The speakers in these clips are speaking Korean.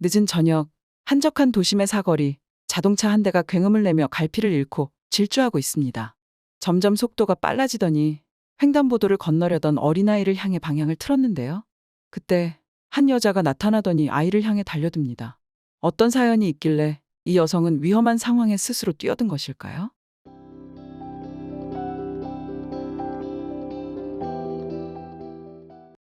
늦은 저녁, 한적한 도심의 사거리, 자동차 한 대가 굉음을 내며 갈피를 잃고 질주하고 있습니다. 점점 속도가 빨라지더니 횡단보도를 건너려던 어린아이를 향해 방향을 틀었는데요. 그때 한 여자가 나타나더니 아이를 향해 달려듭니다. 어떤 사연이 있길래 이 여성은 위험한 상황에 스스로 뛰어든 것일까요?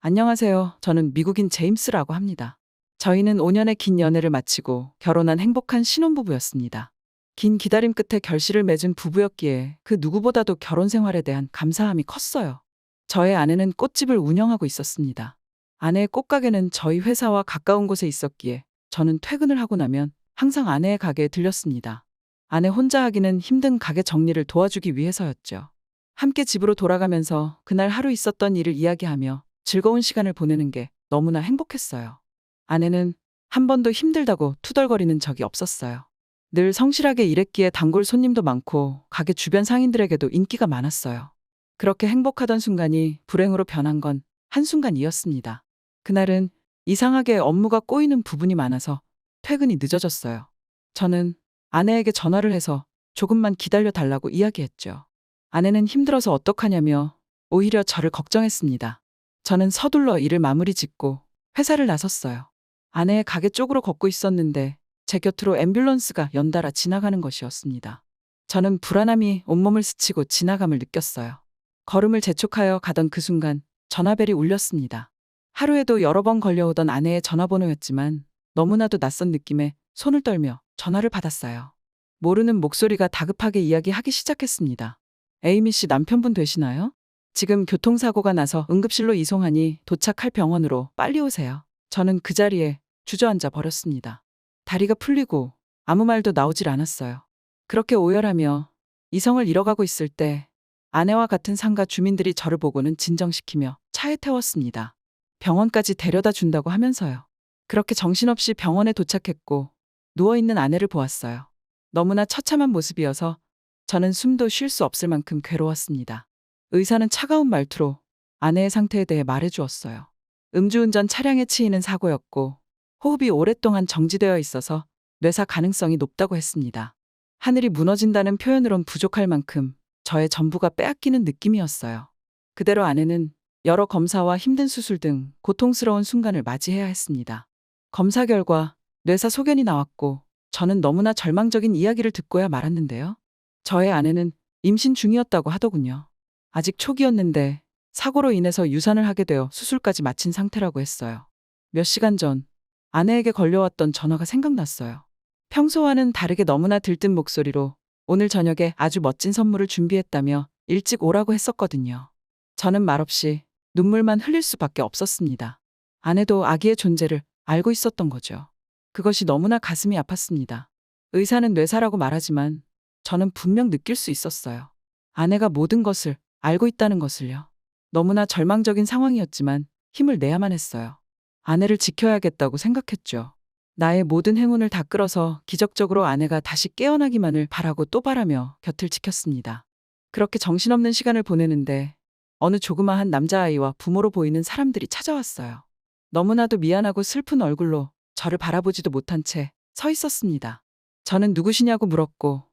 안녕하세요. 저는 미국인 제임스라고 합니다. 저희는 5년의 긴 연애를 마치고 결혼한 행복한 신혼부부였습니다. 긴 기다림 끝에 결실을 맺은 부부였기에 그 누구보다도 결혼 생활에 대한 감사함이 컸어요. 저의 아내는 꽃집을 운영하고 있었습니다. 아내의 꽃가게는 저희 회사와 가까운 곳에 있었기에 저는 퇴근을 하고 나면 항상 아내의 가게에 들렸습니다. 아내 혼자 하기는 힘든 가게 정리를 도와주기 위해서였죠. 함께 집으로 돌아가면서 그날 하루 있었던 일을 이야기하며 즐거운 시간을 보내는 게 너무나 행복했어요. 아내는 한 번도 힘들다고 투덜거리는 적이 없었어요. 늘 성실하게 일했기에 단골 손님도 많고 가게 주변 상인들에게도 인기가 많았어요. 그렇게 행복하던 순간이 불행으로 변한 건 한순간이었습니다. 그날은 이상하게 업무가 꼬이는 부분이 많아서 퇴근이 늦어졌어요. 저는 아내에게 전화를 해서 조금만 기다려 달라고 이야기했죠. 아내는 힘들어서 어떡하냐며 오히려 저를 걱정했습니다. 저는 서둘러 일을 마무리 짓고 회사를 나섰어요. 아내의 가게 쪽으로 걷고 있었는데 제 곁으로 앰뷸런스가 연달아 지나가는 것이었습니다. 저는 불안함이 온몸을 스치고 지나감을 느꼈어요. 걸음을 재촉하여 가던 그 순간 전화벨이 울렸습니다. 하루에도 여러 번 걸려오던 아내의 전화번호였지만 너무나도 낯선 느낌에 손을 떨며 전화를 받았어요. 모르는 목소리가 다급하게 이야기하기 시작했습니다. 에이미 씨 남편분 되시나요? 지금 교통사고가 나서 응급실로 이송하니 도착할 병원으로 빨리 오세요. 저는 그 자리에 주저앉아 버렸습니다. 다리가 풀리고 아무 말도 나오질 않았어요. 그렇게 오열하며 이성을 잃어가고 있을 때 아내와 같은 상가 주민들이 저를 보고는 진정시키며 차에 태웠습니다. 병원까지 데려다 준다고 하면서요. 그렇게 정신없이 병원에 도착했고 누워있는 아내를 보았어요. 너무나 처참한 모습이어서 저는 숨도 쉴 수 없을 만큼 괴로웠습니다. 의사는 차가운 말투로 아내의 상태에 대해 말해주었어요. 음주운전 차량에 치이는 사고였고 호흡이 오랫동안 정지되어 있어서 뇌사 가능성이 높다고 했습니다. 하늘이 무너진다는 표현으론 부족할 만큼 저의 전부가 빼앗기는 느낌이었어요. 그대로 아내는 여러 검사와 힘든 수술 등 고통스러운 순간을 맞이해야 했습니다. 검사 결과 뇌사 소견이 나왔고 저는 너무나 절망적인 이야기를 듣고야 말았는데요. 저의 아내는 임신 중이었다고 하더군요. 아직 초기였는데 사고로 인해서 유산을 하게 되어 수술까지 마친 상태라고 했어요. 몇 시간 전 아내에게 걸려왔던 전화가 생각났어요. 평소와는 다르게 너무나 들뜬 목소리로 오늘 저녁에 아주 멋진 선물을 준비했다며 일찍 오라고 했었거든요. 저는 말없이 눈물만 흘릴 수밖에 없었습니다. 아내도 아기의 존재를 알고 있었던 거죠. 그것이 너무나 가슴이 아팠습니다. 의사는 뇌사라고 말하지만 저는 분명 느낄 수 있었어요. 아내가 모든 것을 알고 있다는 것을요. 너무나 절망적인 상황이었지만 힘을 내야만 했어요. 아내를 지켜야겠다고 생각했죠. 나의 모든 행운을 다 끌어서 기적적으로 아내가 다시 깨어나기만을 바라고 또 바라며 곁을 지켰습니다. 그렇게 정신없는 시간을 보내는데 어느 조그마한 남자아이와 부모로 보이는 사람들이 찾아왔어요. 너무나도 미안하고 슬픈 얼굴로 저를 바라보지도 못한 채 서 있었습니다. 저는 누구시냐고 물었고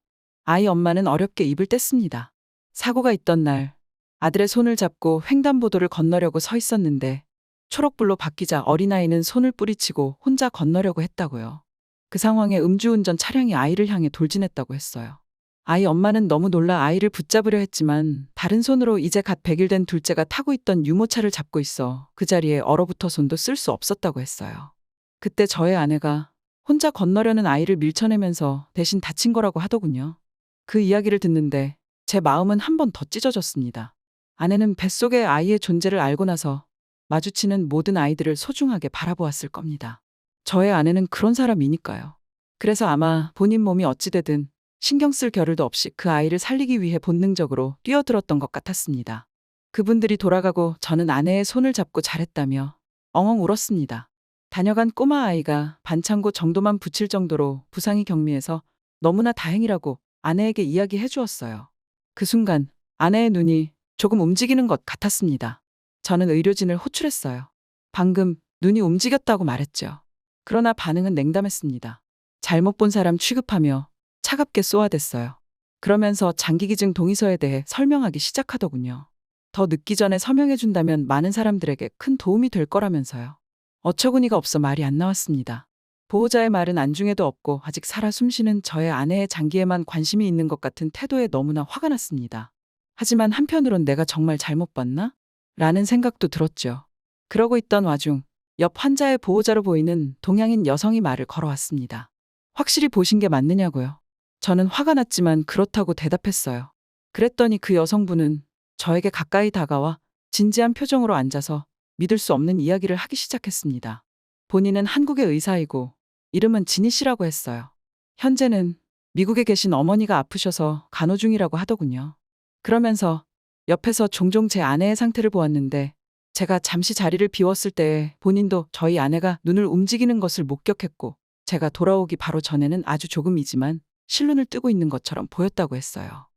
아이 엄마는 어렵게 입을 뗐습니다. 사고가 있던 날 아들의 손을 잡고 횡단보도를 건너려고 서 있었는데 초록불로 바뀌자 어린아이는 손을 뿌리치고 혼자 건너려고 했다고요. 그 상황에 음주운전 차량이 아이를 향해 돌진했다고 했어요. 아이 엄마는 너무 놀라 아이를 붙잡으려 했지만 다른 손으로 이제 갓 100일 된 둘째가 타고 있던 유모차를 잡고 있어 그 자리에 얼어붙어 손도 쓸 수 없었다고 했어요. 그때 저의 아내가 혼자 건너려는 아이를 밀쳐내면서 대신 다친 거라고 하더군요. 그 이야기를 듣는데 제 마음은 한 번 더 찢어졌습니다. 아내는 뱃속의 아이의 존재를 알고 나서 마주치는 모든 아이들을 소중하게 바라보았을 겁니다. 저의 아내는 그런 사람이니까요. 그래서 아마 본인 몸이 어찌되든 신경 쓸 겨를도 없이 그 아이를 살리기 위해 본능적으로 뛰어들었던 것 같았습니다. 그분들이 돌아가고 저는 아내의 손을 잡고 잘했다며 엉엉 울었습니다. 다녀간 꼬마 아이가 반창고 정도만 붙일 정도로 부상이 경미해서 너무나 다행이라고 아내에게 이야기해 주었어요. 그 순간 아내의 눈이 조금 움직이는 것 같았습니다. 저는 의료진을 호출했어요. 방금 눈이 움직였다고 말했죠. 그러나 반응은 냉담했습니다. 잘못 본 사람 취급하며 차갑게 쏘아댔어요. 그러면서 장기기증 동의서에 대해 설명하기 시작하더군요. 더 늦기 전에 서명해준다면 많은 사람들에게 큰 도움이 될 거라면서요. 어처구니가 없어 말이 안 나왔습니다. 보호자의 말은 안중에도 없고 아직 살아 숨쉬는 저의 아내의 장기에만 관심이 있는 것 같은 태도에 너무나 화가 났습니다. 하지만 한편으론 내가 정말 잘못 봤나? 라는 생각도 들었죠. 그러고 있던 와중 옆 환자의 보호자로 보이는 동양인 여성이 말을 걸어왔습니다. 확실히 보신 게 맞느냐고요. 저는 화가 났지만 그렇다고 대답했어요. 그랬더니 그 여성분은 저에게 가까이 다가와 진지한 표정으로 앉아서 믿을 수 없는 이야기를 하기 시작했습니다. 본인은 한국의 의사이고 이름은 지니 씨라고 했어요. 현재는 미국에 계신 어머니가 아프셔서 간호 중이라고 하더군요. 그러면서 옆에서 종종 제 아내의 상태를 보았는데 제가 잠시 자리를 비웠을 때 본인도 저희 아내가 눈을 움직이는 것을 목격했고 제가 돌아오기 바로 전에는 아주 조금이지만 실눈을 뜨고 있는 것처럼 보였다고 했어요.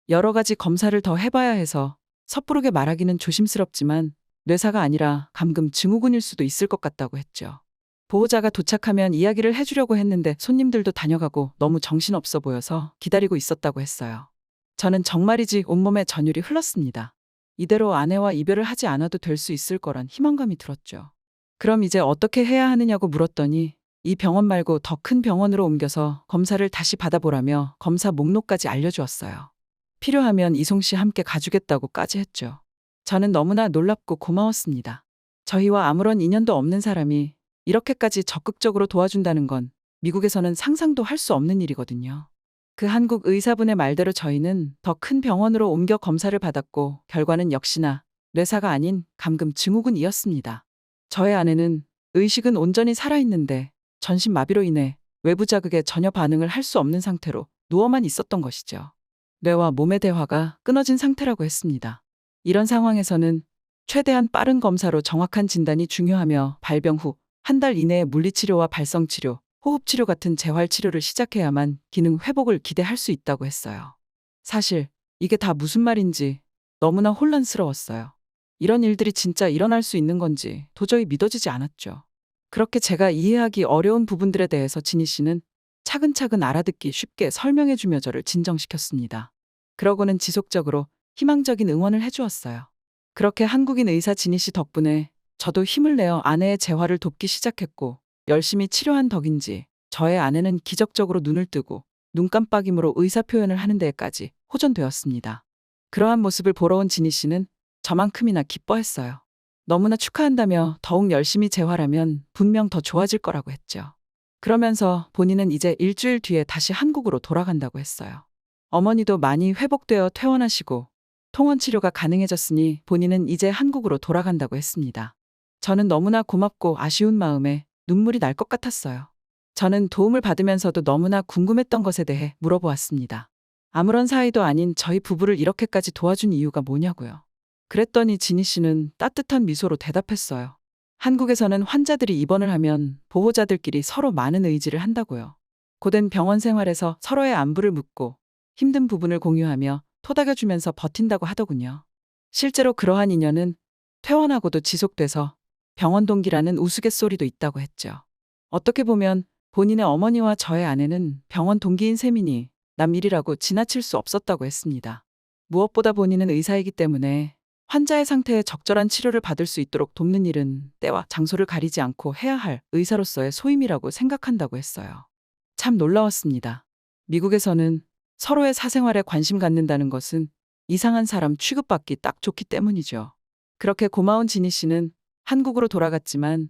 여러 가지 검사를 더 해봐야 해서 섣부르게 말하기는 조심스럽지만 뇌사가 아니라 감금 증후군일 수도 있을 것 같다고 했죠. 보호자가 도착하면 이야기를 해주려고 했는데 손님들도 다녀가고 너무 정신없어 보여서 기다리고 있었다고 했어요. 저는 정말이지 온몸에 전율이 흘렀습니다. 이대로 아내와 이별을 하지 않아도 될 수 있을 거란 희망감이 들었죠. 그럼 이제 어떻게 해야 하느냐고 물었더니 이 병원 말고 더 큰 병원으로 옮겨서 검사를 다시 받아보라며 검사 목록까지 알려주었어요. 필요하면 이송 씨 함께 가주겠다고까지 했죠. 저는 너무나 놀랍고 고마웠습니다. 저희와 아무런 인연도 없는 사람이 이렇게까지 적극적으로 도와준다는 건 미국에서는 상상도 할 수 없는 일이거든요. 그 한국 의사분의 말대로 저희는 더 큰 병원으로 옮겨 검사를 받았고 결과는 역시나 뇌사가 아닌 감금 증후군이었습니다. 저의 아내는 의식은 온전히 살아있는데 전신마비로 인해 외부 자극에 전혀 반응을 할 수 없는 상태로 누워만 있었던 것이죠. 뇌와 몸의 대화가 끊어진 상태라고 했습니다. 이런 상황에서는 최대한 빠른 검사로 정확한 진단이 중요하며 발병 후 한 달 이내에 물리치료와 발성치료, 호흡치료 같은 재활치료를 시작해야만 기능 회복을 기대할 수 있다고 했어요. 사실 이게 다 무슨 말인지 너무나 혼란스러웠어요. 이런 일들이 진짜 일어날 수 있는 건지 도저히 믿어지지 않았죠. 그렇게 제가 이해하기 어려운 부분들에 대해서 지니 씨는 차근차근 알아듣기 쉽게 설명해주며 저를 진정시켰습니다. 그러고는 지속적으로 희망적인 응원을 해주었어요. 그렇게 한국인 의사 지니 씨 덕분에 저도 힘을 내어 아내의 재활을 돕기 시작했고 열심히 치료한 덕인지 저의 아내는 기적적으로 눈을 뜨고 눈 깜빡임으로 의사 표현을 하는 데까지 호전되었습니다. 그러한 모습을 보러 온 지니 씨는 저만큼이나 기뻐했어요. 너무나 축하한다며 더욱 열심히 재활하면 분명 더 좋아질 거라고 했죠. 그러면서 본인은 이제 일주일 뒤에 다시 한국으로 돌아간다고 했어요. 어머니도 많이 회복되어 퇴원하시고 통원 치료가 가능해졌으니 본인은 이제 한국으로 돌아간다고 했습니다. 저는 너무나 고맙고 아쉬운 마음에 눈물이 날 것 같았어요. 저는 도움을 받으면서도 너무나 궁금했던 것에 대해 물어보았습니다. 아무런 사이도 아닌 저희 부부를 이렇게까지 도와준 이유가 뭐냐고요. 그랬더니 지니 씨는 따뜻한 미소로 대답했어요. 한국에서는 환자들이 입원을 하면 보호자들끼리 서로 많은 의지를 한다고요. 고된 병원 생활에서 서로의 안부를 묻고 힘든 부분을 공유하며 토닥여주면서 버틴다고 하더군요. 실제로 그러한 인연은 퇴원하고도 지속돼서 병원 동기라는 우스갯소리도 있다고 했죠. 어떻게 보면 본인의 어머니와 저의 아내는 병원 동기인 셈이니 남일이라고 지나칠 수 없었다고 했습니다. 무엇보다 본인은 의사이기 때문에 환자의 상태에 적절한 치료를 받을 수 있도록 돕는 일은 때와 장소를 가리지 않고 해야 할 의사로서의 소임이라고 생각한다고 했어요. 참 놀라웠습니다. 미국에서는 서로의 사생활에 관심 갖는다는 것은 이상한 사람 취급받기 딱 좋기 때문이죠. 그렇게 고마운 지니 씨는 한국으로 돌아갔지만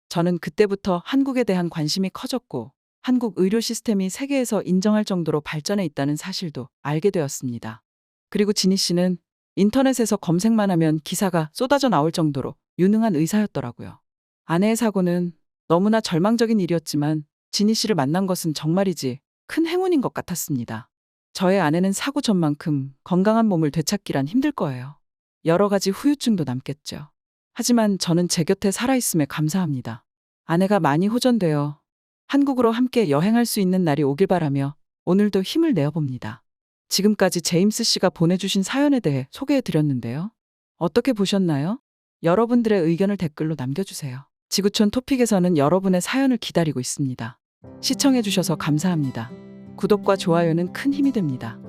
저는 그때부터 한국에 대한 관심이 커졌고 한국 의료 시스템이 세계에서 인정할 정도로 발전해 있다는 사실도 알게 되었습니다. 그리고 지니 씨는 인터넷에서 검색만 하면 기사가 쏟아져 나올 정도로 유능한 의사였더라고요. 아내의 사고는 너무나 절망적인 일이었지만 지니 씨를 만난 것은 정말이지 큰 행운인 것 같았습니다. 저의 아내는 사고 전만큼 건강한 몸을 되찾기란 힘들 거예요. 여러 가지 후유증도 남겠죠. 하지만 저는 제 곁에 살아있음에 감사합니다. 아내가 많이 호전되어 한국으로 함께 여행할 수 있는 날이 오길 바라며 오늘도 힘을 내어봅니다. 지금까지 제임스 씨가 보내주신 사연에 대해 소개해드렸는데요. 어떻게 보셨나요? 여러분들의 의견을 댓글로 남겨주세요. 지구촌 토픽에서는 여러분의 사연을 기다리고 있습니다. 시청해주셔서 감사합니다. 구독과 좋아요는 큰 힘이 됩니다.